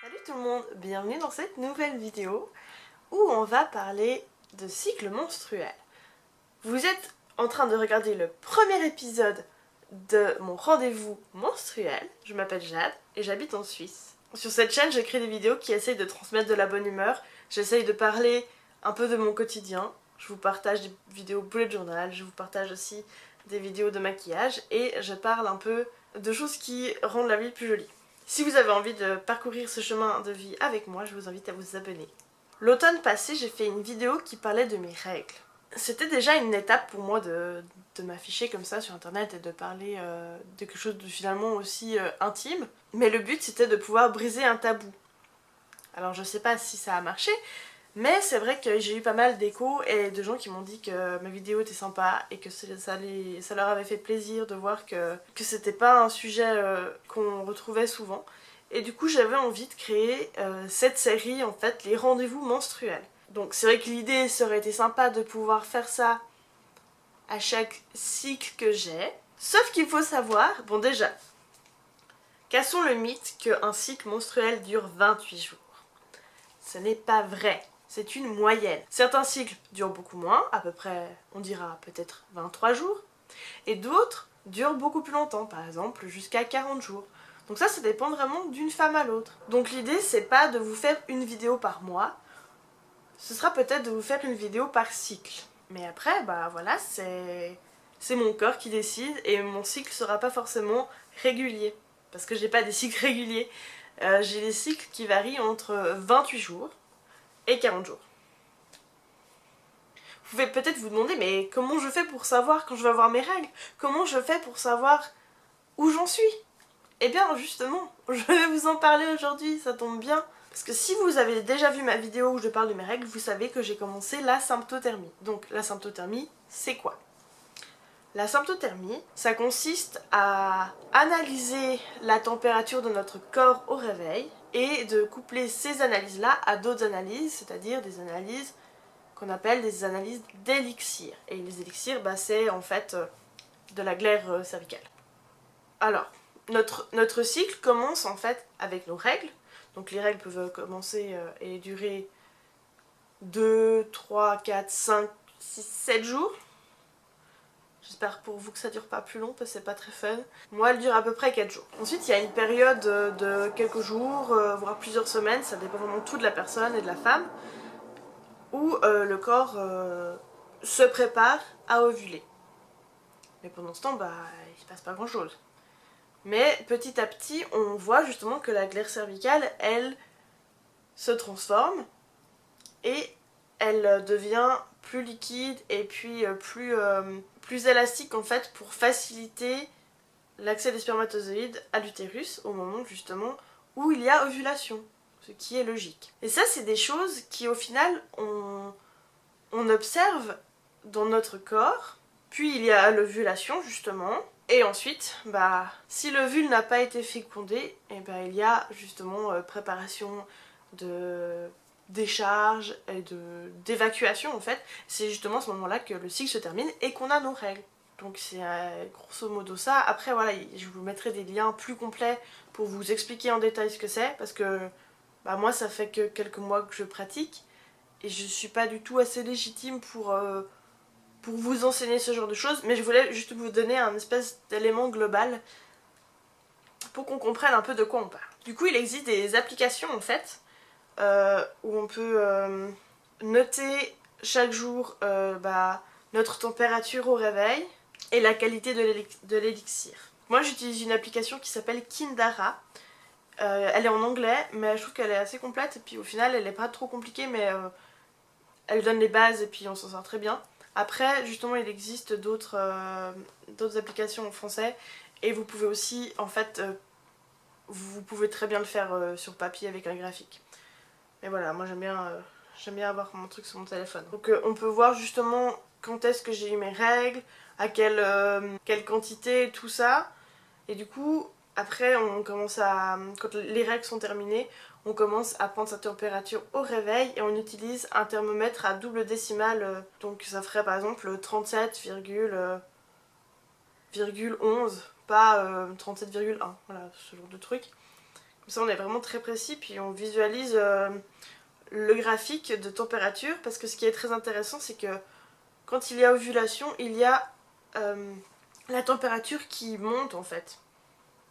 Salut tout le monde, bienvenue dans cette nouvelle vidéo où on va parler de cycle menstruel. Vous êtes en train de regarder le premier épisode de mon rendez-vous menstruel. Je m'appelle Jade et j'habite en Suisse. Sur cette chaîne, je crée des vidéos qui essayent de transmettre de la bonne humeur. J'essaye de parler un peu de mon quotidien. Je vous partage des vidéos bullet journal, je vous partage aussi des vidéos de maquillage et je parle un peu de choses qui rendent la vie plus jolie. Si vous avez envie de parcourir ce chemin de vie avec moi, je vous invite à vous abonner. L'automne passé, j'ai fait une vidéo qui parlait de mes règles. C'était déjà une étape pour moi de m'afficher comme ça sur internet et de parler de quelque chose de finalement aussi intime. Mais le but c'était de pouvoir briser un tabou. Alors je sais pas si ça a marché, mais c'est vrai que j'ai eu pas mal d'échos et de gens qui m'ont dit que ma vidéo était sympa et que ça leur avait fait plaisir de voir que c'était pas un sujet qu'on retrouvait souvent. Et du coup j'avais envie de créer cette série en fait, les rendez-vous menstruels. Donc c'est vrai que l'idée serait été sympa de pouvoir faire ça à chaque cycle que j'ai. Sauf qu'il faut savoir, bon déjà, cassons le mythe qu'un cycle menstruel dure 28 jours. Ce n'est pas vrai. C'est une moyenne. Certains cycles durent beaucoup moins, à peu près, on dira peut-être 23 jours, et d'autres durent beaucoup plus longtemps, par exemple jusqu'à 40 jours. Donc ça dépend vraiment d'une femme à l'autre. Donc l'idée, c'est pas de vous faire une vidéo par mois, ce sera peut-être de vous faire une vidéo par cycle. Mais après, bah voilà, c'est mon corps qui décide, et mon cycle sera pas forcément régulier, parce que j'ai pas des cycles réguliers. J'ai des cycles qui varient entre 28 jours et 40 jours. Vous pouvez peut-être vous demander, mais comment je fais pour savoir quand je vais avoir mes règles? Comment je fais pour savoir où j'en suis? Eh bien justement, je vais vous en parler aujourd'hui, ça tombe bien. Parce que si vous avez déjà vu ma vidéo où je parle de mes règles, vous savez que j'ai commencé la symptothermie. Donc la symptothermie, c'est quoi? La symptothermie, ça consiste à analyser la température de notre corps au réveil et de coupler ces analyses-là à d'autres analyses, c'est-à-dire des analyses qu'on appelle des analyses d'élixir. Et les élixirs, bah, c'est en fait de la glaire cervicale. Alors, notre cycle commence en fait avec nos règles. Donc les règles peuvent commencer et durer 2, 3, 4, 5, 6, 7 jours. J'espère pour vous que ça dure pas plus long parce que c'est pas très fun. Moi, elle dure à peu près 4 jours. Ensuite, il y a une période de quelques jours, voire plusieurs semaines, ça dépend vraiment tout de la personne et de la femme, où le corps se prépare à ovuler. Mais pendant ce temps, bah, il se passe pas grand chose. Mais petit à petit, on voit justement que la glaire cervicale, elle se transforme et elle devient plus liquide et puis plus élastique en fait pour faciliter l'accès des spermatozoïdes à l'utérus au moment justement où il y a ovulation, ce qui est logique. Et ça, c'est des choses qui au final on observe dans notre corps. Puis il y a l'ovulation justement. Et ensuite, bah, si l'ovule n'a pas été fécondé, et bah, il y a justement préparation de décharge et d'évacuation en fait. C'est justement à ce moment-là que le cycle se termine et qu'on a nos règles. Donc c'est grosso modo ça. Après voilà, je vous mettrai des liens plus complets pour vous expliquer en détail ce que c'est, parce que bah, moi ça fait que quelques mois que je pratique et je suis pas du tout assez légitime pour vous enseigner ce genre de choses, mais je voulais juste vous donner un espèce d'élément global pour qu'on comprenne un peu de quoi on parle. Du coup, il existe des applications en fait où on peut noter chaque jour bah, notre température au réveil et la qualité de l'élixir. Moi, j'utilise une application qui s'appelle Kindara. Elle est en anglais, mais je trouve qu'elle est assez complète et puis au final, elle est pas trop compliquée, mais elle donne les bases et puis on s'en sort très bien. Après, justement, il existe d'autres applications en français et vous pouvez aussi, en fait, vous pouvez très bien le faire sur papier avec un graphique. Mais voilà, moi j'aime bien avoir mon truc sur mon téléphone. Donc on peut voir justement quand est-ce que j'ai eu mes règles, à quelle quantité, tout ça. Et du coup, après, on commence quand les règles sont terminées, on commence à prendre sa température au réveil et on utilise un thermomètre à double décimale. Donc ça ferait par exemple 37,11, pas 37,1. Voilà, ce genre de truc. Comme ça on est vraiment très précis, puis on visualise le graphique de température, parce que ce qui est très intéressant c'est que quand il y a ovulation, il y a la température qui monte en fait.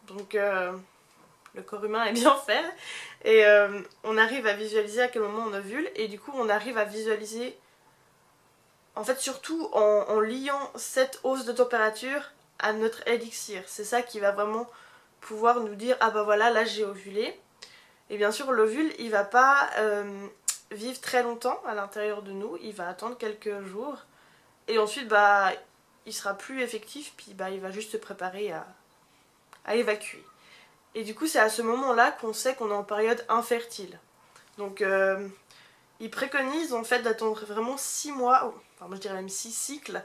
Donc le corps humain est bien fait, et on arrive à visualiser à quel moment on ovule, et du coup on arrive à visualiser, en fait surtout en liant cette hausse de température à notre élixir. C'est ça qui va vraiment pouvoir nous dire ah bah voilà, là j'ai ovulé. Et bien sûr l'ovule il va pas vivre très longtemps à l'intérieur de nous, il va attendre quelques jours, et ensuite bah il sera plus effectif, puis bah il va juste se préparer à évacuer. Et du coup c'est à ce moment là qu'on sait qu'on est en période infertile. Donc il préconise en fait d'attendre vraiment 6 mois, enfin moi je dirais même 6 cycles,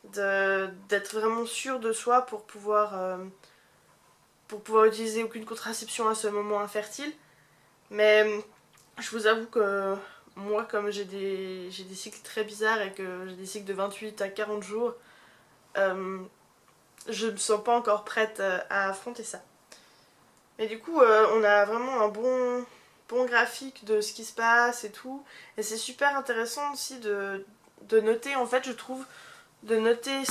d'être vraiment sûr de soi pour pouvoir utiliser aucune contraception à ce moment infertile. Mais je vous avoue que moi, comme j'ai des cycles très bizarres et que j'ai des cycles de 28 à 40 jours, je me sens pas encore prête à affronter ça. Mais du coup, on a vraiment un bon graphique de ce qui se passe et tout. Et c'est super intéressant aussi de noter, en fait, je trouve, de noter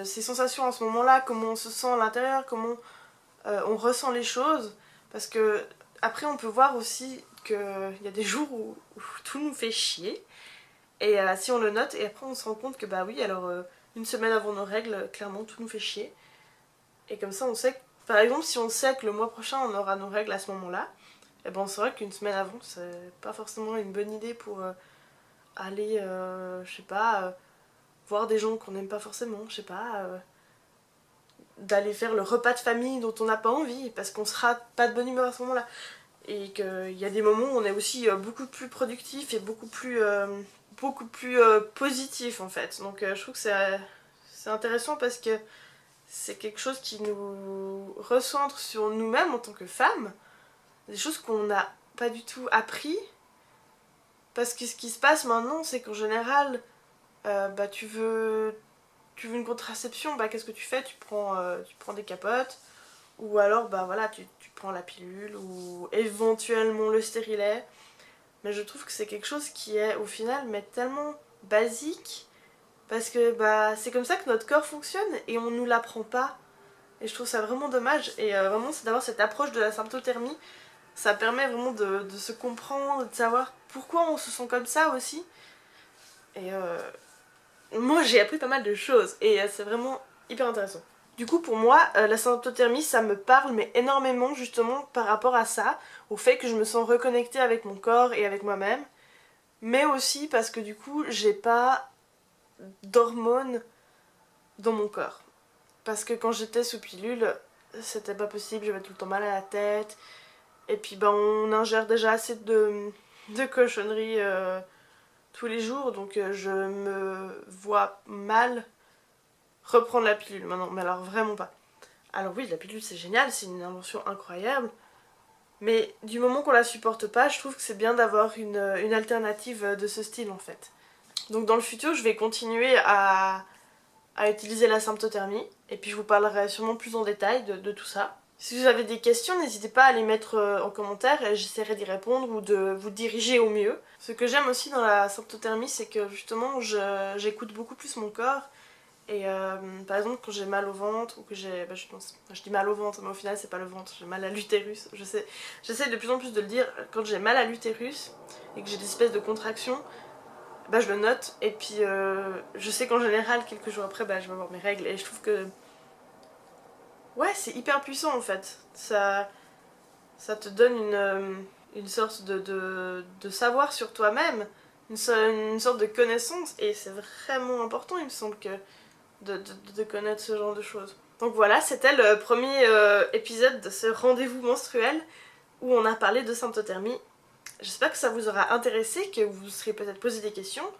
ses sensations à ce moment-là, comment on se sent à l'intérieur, comment on ressent les choses. Parce que après on peut voir aussi qu'il y a des jours où tout nous fait chier. Et si on le note, et après on se rend compte que bah oui, alors une semaine avant nos règles, clairement tout nous fait chier. Et comme ça on sait que, par exemple si on sait que le mois prochain on aura nos règles à ce moment-là, et ben on saura qu'une semaine avant c'est pas forcément une bonne idée pour aller, je sais pas, voir des gens qu'on n'aime pas forcément, je sais pas, d'aller faire le repas de famille dont on n'a pas envie, parce qu'on sera pas de bonne humeur à ce moment-là. Et qu'il y a des moments où on est aussi beaucoup plus productif et beaucoup plus positif en fait. Donc je trouve que c'est intéressant parce que c'est quelque chose qui nous recentre sur nous-mêmes en tant que femmes, des choses qu'on n'a pas du tout appris, parce que ce qui se passe maintenant c'est qu'en général bah tu veux une contraception, bah qu'est-ce que tu fais, tu prends des capotes, ou alors bah voilà tu prends la pilule ou éventuellement le stérilet. Mais je trouve que c'est quelque chose qui est au final mais tellement basique, parce que bah c'est comme ça que notre corps fonctionne et on nous l'apprend pas. Et je trouve ça vraiment dommage, et vraiment c'est d'avoir cette approche de la symptothermie, ça permet vraiment de se comprendre, de savoir pourquoi on se sent comme ça aussi. Et moi j'ai appris pas mal de choses et c'est vraiment hyper intéressant. Du coup pour moi la symptothermie ça me parle mais énormément justement par rapport à ça, au fait que je me sens reconnectée avec mon corps et avec moi-même, mais aussi parce que du coup j'ai pas d'hormones dans mon corps. Parce que quand j'étais sous pilule c'était pas possible, j'avais tout le temps mal à la tête, et puis ben on ingère déjà assez de cochonneries tous les jours, donc je me vois mal reprendre la pilule maintenant, mais alors vraiment pas. Alors oui, la pilule c'est génial, c'est une invention incroyable, mais du moment qu'on la supporte pas, je trouve que c'est bien d'avoir une alternative de ce style en fait. Donc dans le futur, je vais continuer à utiliser la symptothermie, et puis je vous parlerai sûrement plus en détail de tout ça. Si vous avez des questions, n'hésitez pas à les mettre en commentaire et j'essaierai d'y répondre ou de vous diriger au mieux. Ce que j'aime aussi dans la symptothermie, c'est que justement j'écoute beaucoup plus mon corps. Et par exemple quand j'ai mal au ventre, ou que j'ai... Bah, je dis mal au ventre, mais au final c'est pas le ventre, j'ai mal à l'utérus. J'essaie de plus en plus de le dire, quand j'ai mal à l'utérus et que j'ai des espèces de contractions, bah je le note, et puis je sais qu'en général quelques jours après bah, je vais avoir mes règles, et je trouve que ouais c'est hyper puissant en fait. Ça te donne une sorte de savoir sur toi-même, une sorte de connaissance, et c'est vraiment important il me semble que de connaître ce genre de choses. Donc voilà, c'était le premier épisode de ce rendez-vous menstruel où on a parlé de symptothermie. J'espère que ça vous aura intéressé, que vous vous serez peut-être posé des questions.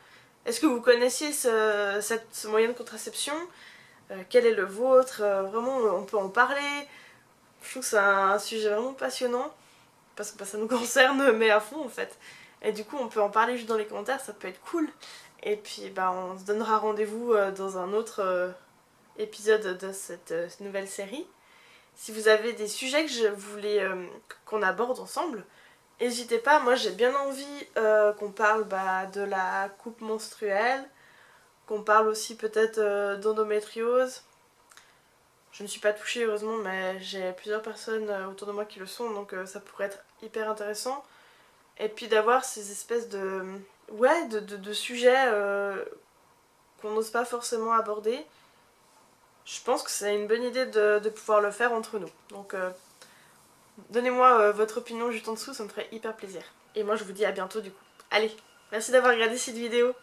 Est-ce que vous connaissiez ce moyen de contraception? Quel est le vôtre? Vraiment, on peut en parler. Je trouve que c'est un sujet vraiment passionnant, parce que bah, ça nous concerne, mais à fond en fait. Et du coup, on peut en parler juste dans les commentaires, ça peut être cool. Et puis, bah, on se donnera rendez-vous dans un autre épisode de cette nouvelle série. Si vous avez des sujets que je voulais qu'on aborde ensemble, n'hésitez pas. Moi j'ai bien envie qu'on parle de la coupe menstruelle, qu'on parle aussi peut-être d'endométriose. Je ne suis pas touchée heureusement, mais j'ai plusieurs personnes autour de moi qui le sont, donc ça pourrait être hyper intéressant. Et puis d'avoir ces espèces de... ouais, de sujets qu'on n'ose pas forcément aborder. Je pense que c'est une bonne idée de pouvoir le faire entre nous. Donc donnez-moi votre opinion juste en dessous, ça me ferait hyper plaisir. Et moi je vous dis à bientôt du coup. Allez, merci d'avoir regardé cette vidéo.